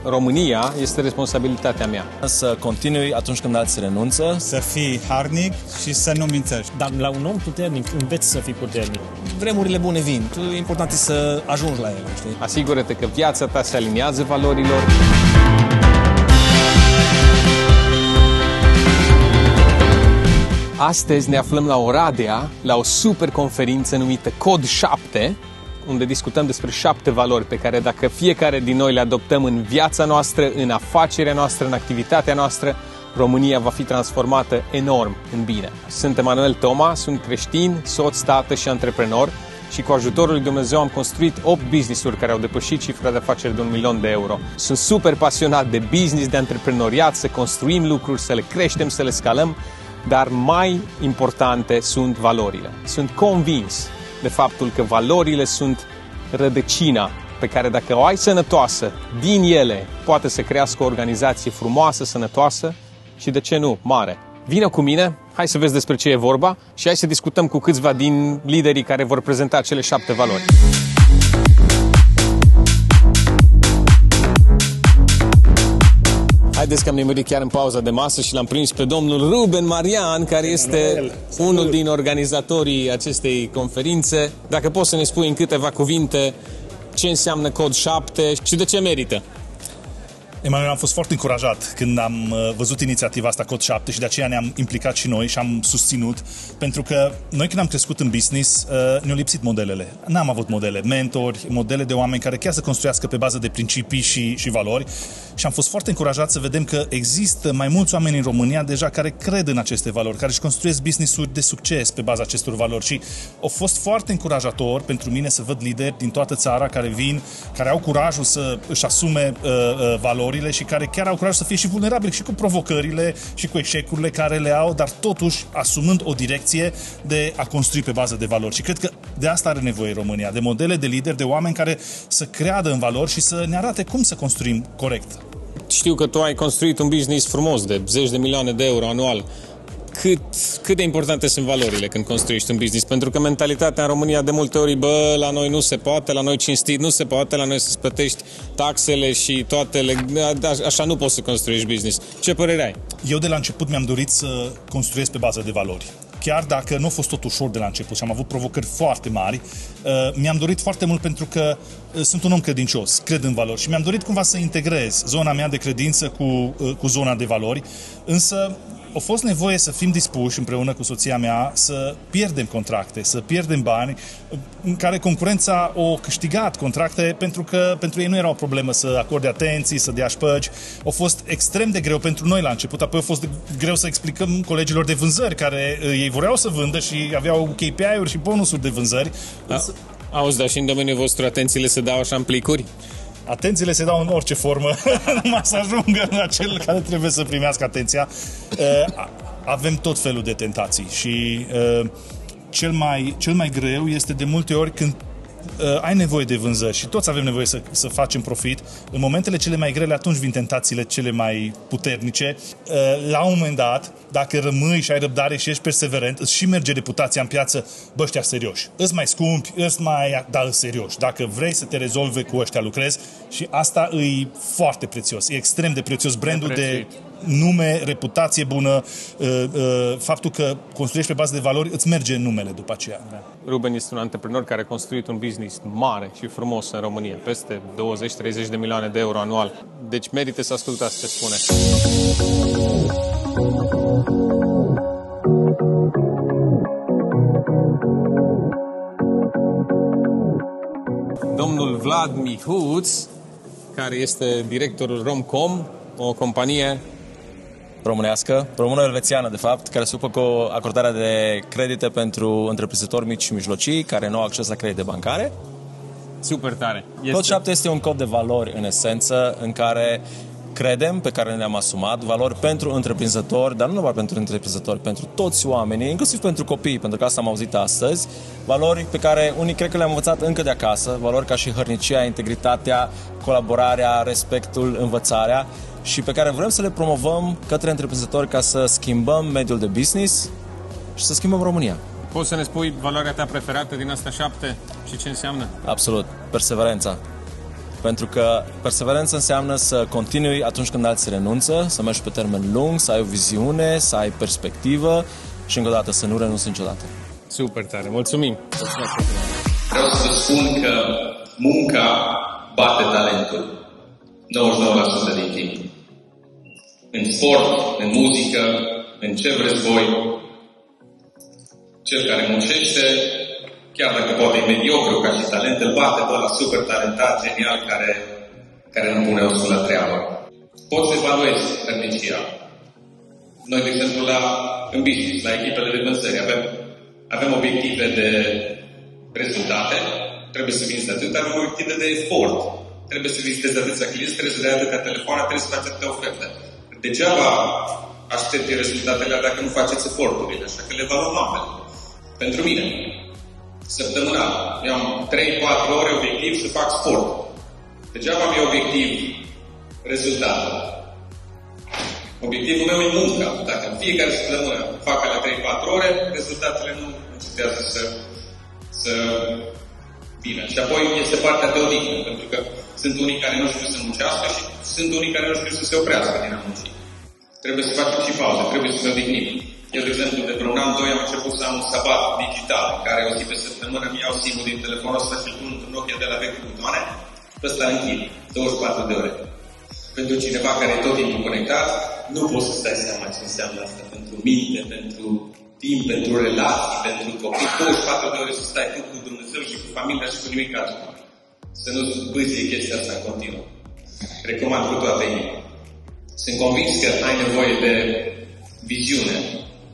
România este responsabilitatea mea. Să continui atunci când alții renunță. Să fii harnic și să nu mințești. Dar la un om puternic înveți să fii puternic. Vremurile bune vin. Important e să ajungi la ele, știi? Asigură-te că viața ta se aliniază valorilor. Astăzi ne aflăm la Oradea, la o super conferință numită Cod 7, unde discutăm despre 7 valori pe care dacă fiecare din noi le adoptăm în viața noastră, în afacerea noastră, în activitatea noastră, România va fi transformată enorm în bine. Sunt Emanuel Toma, sunt creștin, soț, tată și antreprenor și cu ajutorul lui Dumnezeu am construit 8 business-uri care au depășit cifra de afaceri de $1.000.000 de euro. Sunt super pasionat de business, de antreprenoriat, să construim lucruri, să le creștem, să le scalăm, dar mai importante sunt valorile. Sunt convins de faptul că valorile sunt rădăcina pe care dacă o ai sănătoasă, din ele poate să crească o organizație frumoasă, sănătoasă și de ce nu, mare. Vină cu mine, hai să vezi despre ce e vorba și hai să discutăm cu câțiva din liderii care vor prezenta cele 7 valori. Haideți că am nimerit chiar în pauza de masă și l-am prins pe domnul Ruben Marian, care este unul din organizatorii acestei conferințe. Dacă poți să ne spui în câteva cuvinte ce înseamnă Cod 7 și de ce merită? Emanuel, am fost foarte încurajat când am văzut inițiativa asta Cod 7 și de aceea ne-am implicat și noi și am susținut, pentru că noi când am crescut în business ne-au lipsit modelele. N-am avut modele, mentori, modele de oameni care chiar să construiască pe bază de principii și valori și am fost foarte încurajat să vedem că există mai mulți oameni în România deja care cred în aceste valori, care își construiesc business-uri de succes pe baza acestor valori și a fost foarte încurajator pentru mine să văd lideri din toată țara care vin, care au curajul să își asume valori și care chiar au curaj să fie și vulnerabili și cu provocările și cu eșecurile care le au, dar totuși asumând o direcție de a construi pe bază de valori. Și cred că de asta are nevoie România, de modele de lideri, de oameni care să creadă în valori și să ne arate cum să construim corect. Știu că tu ai construit un business frumos de zeci de milioane de euro anual. Cât de importante sunt valorile când construiești un business? Pentru că mentalitatea în România de multe ori, la noi nu se poate, la noi cinstit nu se poate, la noi să-ți plătești taxele și toate, așa nu poți să construiești business. Ce părere ai? Eu de la început mi-am dorit să construiesc pe bază de valori. Chiar dacă nu a fost tot ușor de la început și am avut provocări foarte mari, mi-am dorit foarte mult pentru că sunt un om credincios, cred în valori și mi-am dorit cumva să integrez zona mea de credință cu zona de valori, însă a fost nevoie să fim dispuși împreună cu soția mea să pierdem contracte, să pierdem bani în care concurența o câștigat contracte pentru că pentru ei nu era o problemă să acorde atenții, să dea șpăgi. A fost extrem de greu pentru noi la început, apoi a fost greu să explicăm colegilor de vânzări care ei voreau să vândă și aveau KPI-uri și bonusuri de vânzări. Auzi, dar și în domeniul vostru atențiile se dau așa în plicuri? Atențiile se dau în orice formă, numai să ajungă la cel care trebuie să primească atenția. Avem tot felul de tentații și cel mai greu este de multe ori când ai nevoie de vânzări și toți avem nevoie să facem profit. În momentele cele mai grele, atunci vin tentațiile cele mai puternice. La un moment dat, dacă rămâi și ai răbdare și ești perseverent, îți și merge reputația în piață, bă, ăștia serioși. Îți mai scumpi, dar serioși. Dacă vrei să te rezolve cu ăștia, lucrezi și asta e foarte prețios. E extrem de prețios. Brandul de nume, reputație bună, faptul că construiești pe bază de valori, îți merge numele după aceea. Da. Ruben este un antreprenor care a construit un business mare și frumos în România, peste 20-30 de milioane de euro anual. Deci merită să ascultați ce spune. Domnul Vlad Mihuț, care este directorul Romcom, o companie românească, română-elvețiană de fapt, care se ocupă cu acordarea de credite pentru întreprinzători mici și mijlocii care nu au acces la credite bancare. Super tare! Cod 7 este un cod de valori în esență în care credem, pe care ne-am asumat, valori pentru întreprinzători, dar nu numai pentru întreprinzători, pentru toți oamenii, inclusiv pentru copii, pentru că asta am auzit astăzi, valori pe care unii cred că le-am învățat încă de acasă, valori ca și hărnicia, integritatea, colaborarea, respectul, învățarea și pe care vrem să le promovăm către întreprinzători ca să schimbăm mediul de business și să schimbăm România. Poți să ne spui valoarea ta preferată din astea 7 și ce înseamnă? Absolut. Perseverența. Pentru că perseverență înseamnă să continui atunci când alții renunță, să mergi pe termen lung, să ai o viziune, să ai perspectivă și încă o dată să nu renunți niciodată. Super tare, mulțumim! Vreau să vă spun că munca bate talentul 99% din timp. În sport, în muzică, în ce vreți voi, cel care muncește, chiar dacă poate e mediocru ca și talent, îl bate pe ăla super talentat, genial, care nu pune osul la treabă. Poți să evaluezi hărnicia. Noi, de exemplu, în business, la echipele de vânzări, avem obiective de rezultate, trebuie să vinzi atât, avem obiective de efort. Trebuie să vizitezi atâția clienți, trebuie să dai atâtea telefoane, trebuie să faci atâtea oferte. Degeaba aștepți rezultatele dacă nu faceți eforturile, așa că le evaluăm ambele. Pentru mine, săptămânal, eu am 3-4 ore obiectiv să fac sport. Degeaba am obiectiv rezultatul. Obiectivul meu e munca. Dacă în fiecare săptămână fac la 3-4 ore, rezultatele nu încetează să vină. Și apoi este partea de odihnă, pentru că sunt unii care nu știu să muncească și sunt unii care nu știu să se oprească din a munci. Trebuie să facem și pauze, trebuie să ne odihnim. Eu, de exemplu, de vreun an, 2 am început să am un sabat digital, în care o zi pe săptămână îmi iau SIM-ul din telefonul ăsta și îl pun în Nokia de la vechi butoane, pe ăsta închid, 24 de ore. Pentru cineva care e tot timpul conectat, nu poți să stai seama ce înseamnă asta pentru minte, pentru timp, pentru relații, pentru copii. 24 de ore să stai tu cu Dumnezeu și cu familia și cu nimic altceva. Să nu bâzie chestia asta în continuu. Recomand cu toată inima. Sunt convins că ai nevoie de viziune,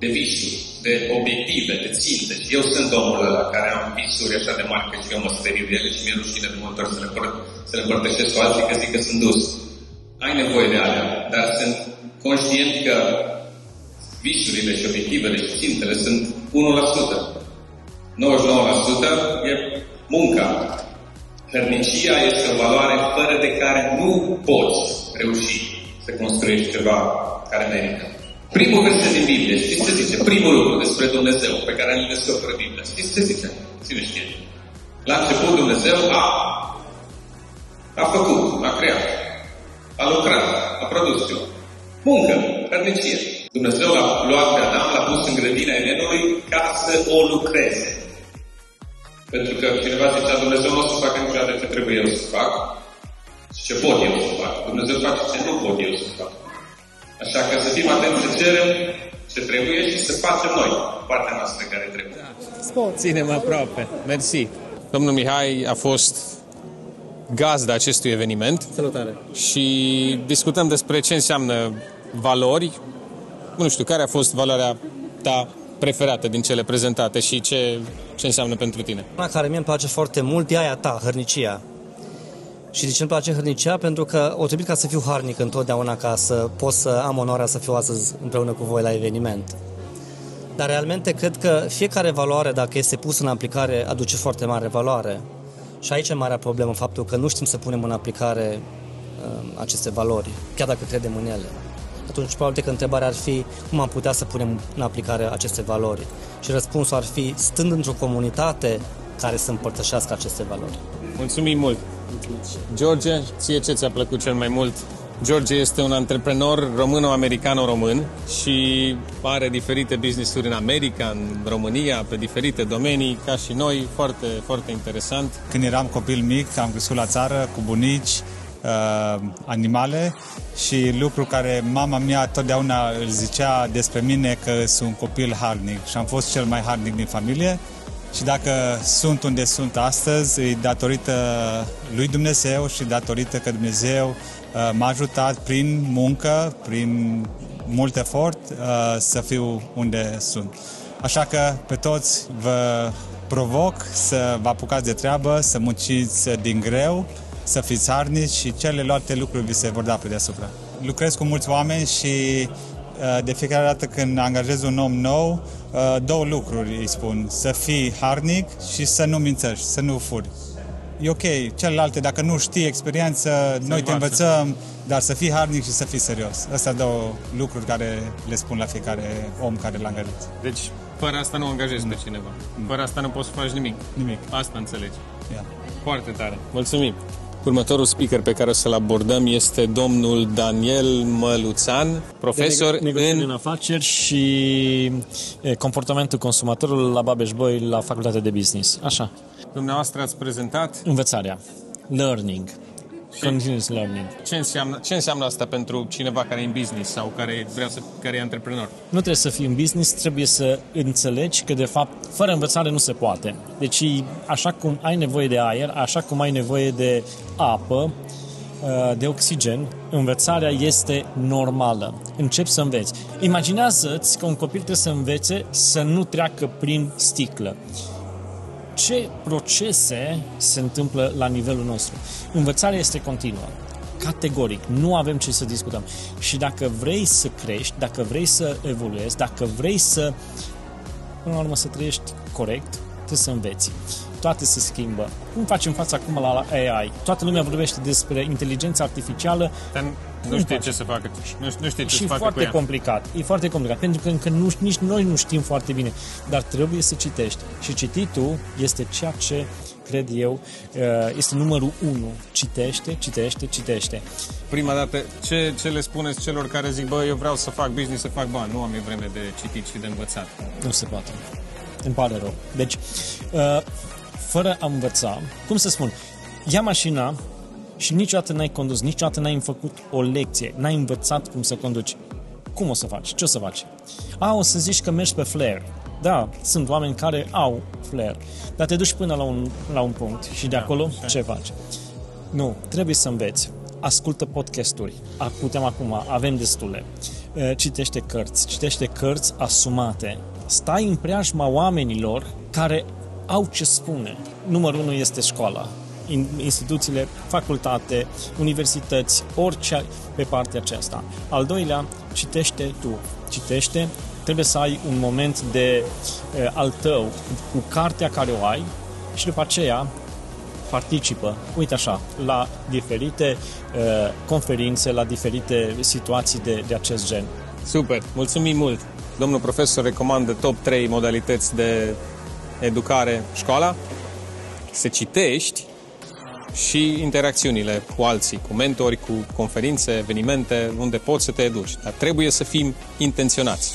de visuri, de obiective, de ținte. Și eu sunt omul ăla care am visuri așa de mari că și eu mă sperii de ele și mi-e rușine de multe ori să le împărtășesc cu alții că zic că sunt dus. Ai nevoie de alea, dar sunt conștient că visurile și obiectivele și țintele sunt 1%. 99% e munca. Hărnicia este o valoare fără de care nu poți reuși să construiești ceva care merită. Primul verset din Biblie, știți ce zice? Primul lucru despre Dumnezeu pe care îl descoperă Biblia. Știți ce zice? Cine știe? La început Dumnezeu a făcut, a creat, a lucrat, a produs ceva. Muncă, hărnicie. Dumnezeu l-a luat pe Adam, l-a pus în grădina Edenului ca să o lucreze. Pentru că cineva zicea, Dumnezeu nu o să facă niciodată ce trebuie eu să fac și ce pot eu să fac. Dumnezeu face ce nu pot eu să fac. Așa că să fim atenți să cerem ce trebuie și să facem noi partea noastră care trebuie. Ținem aproape. Mersi. Domnul Mihai a fost gazda acestui eveniment. Salutare. Și discutăm despre ce înseamnă valori. Nu știu, care a fost valoarea ta preferată din cele prezentate și ce înseamnă pentru tine? Una care mie îmi place foarte mult e aia ta, hărnicia. Și de ce îmi place hărnicia? Pentru că o trebuie ca să fiu harnic întotdeauna ca să pot să am onoarea să fiu astăzi împreună cu voi la eveniment. Dar realmente cred că fiecare valoare, dacă este pusă în aplicare, aduce foarte mare valoare. Și aici e marea problemă, faptul că nu știm să punem în aplicare aceste valori, chiar dacă credem în ele. Atunci, probabil că întrebarea ar fi cum am putea să punem în aplicare aceste valori. Și răspunsul ar fi stând într-o comunitate care să împărtășească aceste valori. Mulțumim mult! George, ție ce ți-a plăcut cel mai mult? George este un antreprenor româno-americano-român și are diferite business-uri în America, în România, pe diferite domenii, ca și noi, foarte, foarte interesant. Când eram copil mic, am crescut la țară cu bunici, animale și lucru care mama mea totdeauna îl zicea despre mine că sunt un copil harnic și am fost cel mai harnic din familie și dacă sunt unde sunt astăzi e datorită lui Dumnezeu și datorită că Dumnezeu m-a ajutat prin muncă, prin mult efort să fiu unde sunt. Așa că pe toți vă provoc să vă apucați de treabă, să munciți din greu, să fiți harnici și celelalte lucruri vi se vor da pe deasupra. Lucrez cu mulți oameni și de fiecare dată când angajez un om nou, două lucruri îi spun. Să fii harnic și să nu mințești, să nu furi. E ok, celelalte, dacă nu știi experiență, noi te învățăm, dar să fii harnic și să fii serios. Astea două lucruri care le spun la fiecare om care îl angajezi. Deci, fără asta nu angajezi pe cineva. Fără asta nu poți să faci nimic. Nimic. Asta înțelegi. Yeah. Foarte tare. Mulțumim! Următorul speaker pe care o să-l abordăm este domnul Daniel Măluțan, profesor în afaceri și comportamentul consumatorului la Babeș-Bolyai la Facultatea de Business. Așa. Dumneavoastră ați prezentat Învățarea. Learning. Continuous learning. Ce înseamnă asta pentru cineva care e în business sau care e antreprenor? Nu trebuie să fii în business, trebuie să înțelegi că, de fapt, fără învățare nu se poate. Deci, așa cum ai nevoie de aer, așa cum ai nevoie de apă, de oxigen, învățarea este normală. Începi să înveți. Imaginează-ți că un copil trebuie să învețe să nu treacă prin sticlă. Ce procese se întâmplă la nivelul nostru? Învățarea este continuă. Categoric. Nu avem ce să discutăm. Și dacă vrei să crești, dacă vrei să evoluezi, dacă vrei să, până la urmă, să trăiești corect, trebuie să înveți. Toate se schimbă. Cum facem față acum la AI? Toată lumea vorbește despre inteligența artificială. Dar nu știe ce să facă. Nu știe ce să facă foarte complicat. E foarte complicat. Pentru că încă nici noi nu știm foarte bine. Dar trebuie să citești. Și cititul este ceea ce, cred eu, este numărul 1. Citește. Prima dată, ce le spuneți celor care zic, eu vreau să fac business, să fac bani, nu am vreme de citit și de învățat? Nu se poate. Îmi pare rău. Deci, fără a învăța, cum să spun, ia mașina și niciodată n-ai condus, niciodată n-ai făcut o lecție, n-ai învățat cum să conduci. Cum o să faci? Ce o să faci? O să zici că mergi pe flare. Da, sunt oameni care au flare, dar te duci până la un punct și de acolo ce faci? Nu, trebuie să înveți. Ascultă podcasturi. Avem destule. Citește cărți asumate. Stai în preajma oamenilor care au ce spune. Numărul 1 este școala. Instituțiile, facultate, universități, orice pe partea aceasta. Al doilea, citește tu. Trebuie să ai un moment de al tău cu cartea care o ai și după aceea participă, uite așa, la diferite conferințe, la diferite situații de acest gen. Super, mulțumim mult! Domnul profesor recomandă top 3 modalități de educare școala, să citești și interacțiunile cu alții, cu mentori, cu conferințe, evenimente, unde poți să te educi. Dar trebuie să fim intenționați.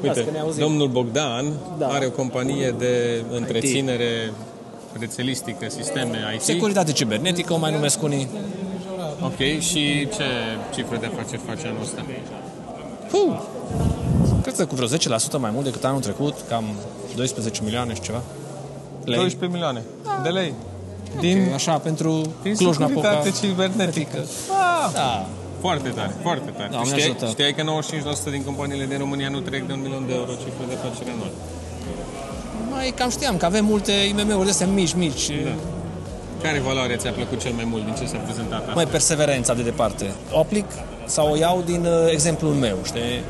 Uite, domnul Bogdan are o companie de întreținere rețelistică, sisteme IT. Securitate cibernetică, o mai numesc unii. Ok, și ce cifră de afaceri face anul ăsta? Cred că cu vreo 10% mai mult decât anul trecut, cam 12 milioane și ceva. Lei. 12 milioane de lei. Așa, pentru Cluj-Napoca. Securitate cibernetică. Da. Foarte tare, foarte tare. Da, știai că 95% din companiile din România nu trec de 1 milion de euro cifră de afaceri anual? Mai cam știam că avem multe IMM-uri astea mici. Da. Care valoare ți-a plăcut cel mai mult din ce s-a prezentat astăzi? Mai perseverența de departe. O aplic sau o iau din exemplul meu, știi?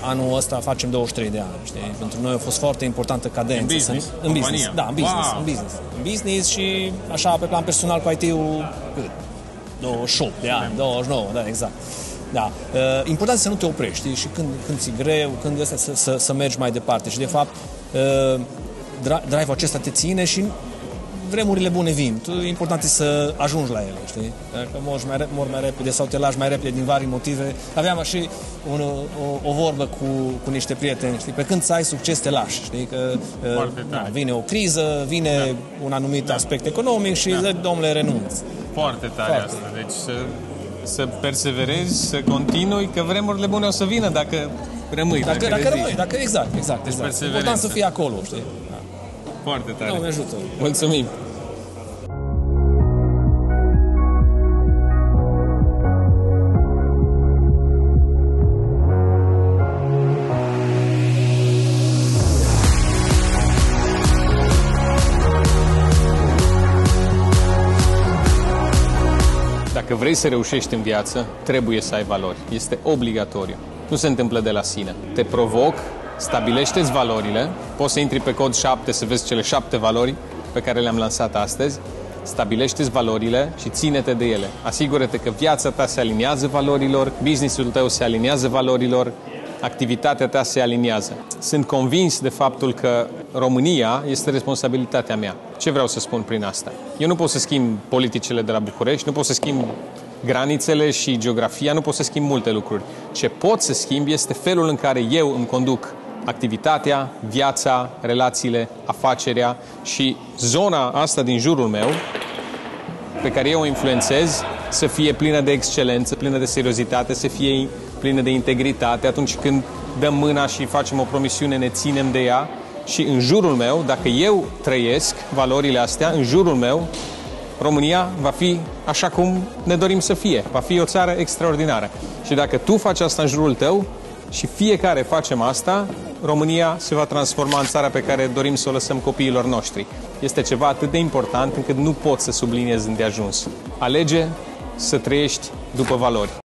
Anul ăsta facem 23 de ani, știi? Pentru noi a fost foarte importantă cadența. În business? În business, da, în business, wow. În business și așa pe plan personal cu IT-ul 28 de ani, 29, da, exact. Da. Important să nu te oprești, știi? Și când ți-e greu, când ăsta să mergi mai departe. Și de fapt drive-ul acesta te ține și vremurile bune vin. Important e să ajungi la ele, știi? Dacă mori mai repede sau te lași mai repede din vari motive. Aveam și o vorbă cu niște prieteni, știi? Pe când să ai succes te lași, știi? Că vine o criză, vine un anumit aspect economic și domnule, renunț. Foarte tare asta. Deci să perseverezi, să continui, că vremurile bune o să vină dacă rămâi. Dacă rămâi, exact. Important să fii acolo, știi? Foarte tare. Doamne ajută. Mulțumim. Dacă vrei să reușești în viață, trebuie să ai valori. Este obligatoriu. Nu se întâmplă de la sine. Te provoc, stabilește-ți valorile, poți să intri pe Cod 7 să vezi cele 7 valori pe care le-am lansat astăzi, stabilește-ți valorile și ține-te de ele. Asigură-te că viața ta se aliniază valorilor, business-ul tău se aliniază valorilor activitatea ta se aliniază. Sunt convins de faptul că România este responsabilitatea mea. Ce vreau să spun prin asta? Eu nu pot să schimb politicile de la București, nu pot să schimb granițele și geografia, nu pot să schimb multe lucruri. Ce pot să schimb este felul în care eu îmi conduc activitatea, viața, relațiile, afacerea și zona asta din jurul meu pe care eu o influențez să fie plină de excelență, plină de seriozitate, să fie plină de integritate. Atunci când dăm mâna și facem o promisiune, ne ținem de ea și în jurul meu, dacă eu trăiesc valorile astea, în jurul meu, România va fi așa cum ne dorim să fie. Va fi o țară extraordinară. Și dacă tu faci asta în jurul tău și fiecare facem asta, România se va transforma în țara pe care dorim să o lăsăm copiilor noștri. Este ceva atât de important încât nu pot să subliniez îndeajuns. Alege să trăiești după valori.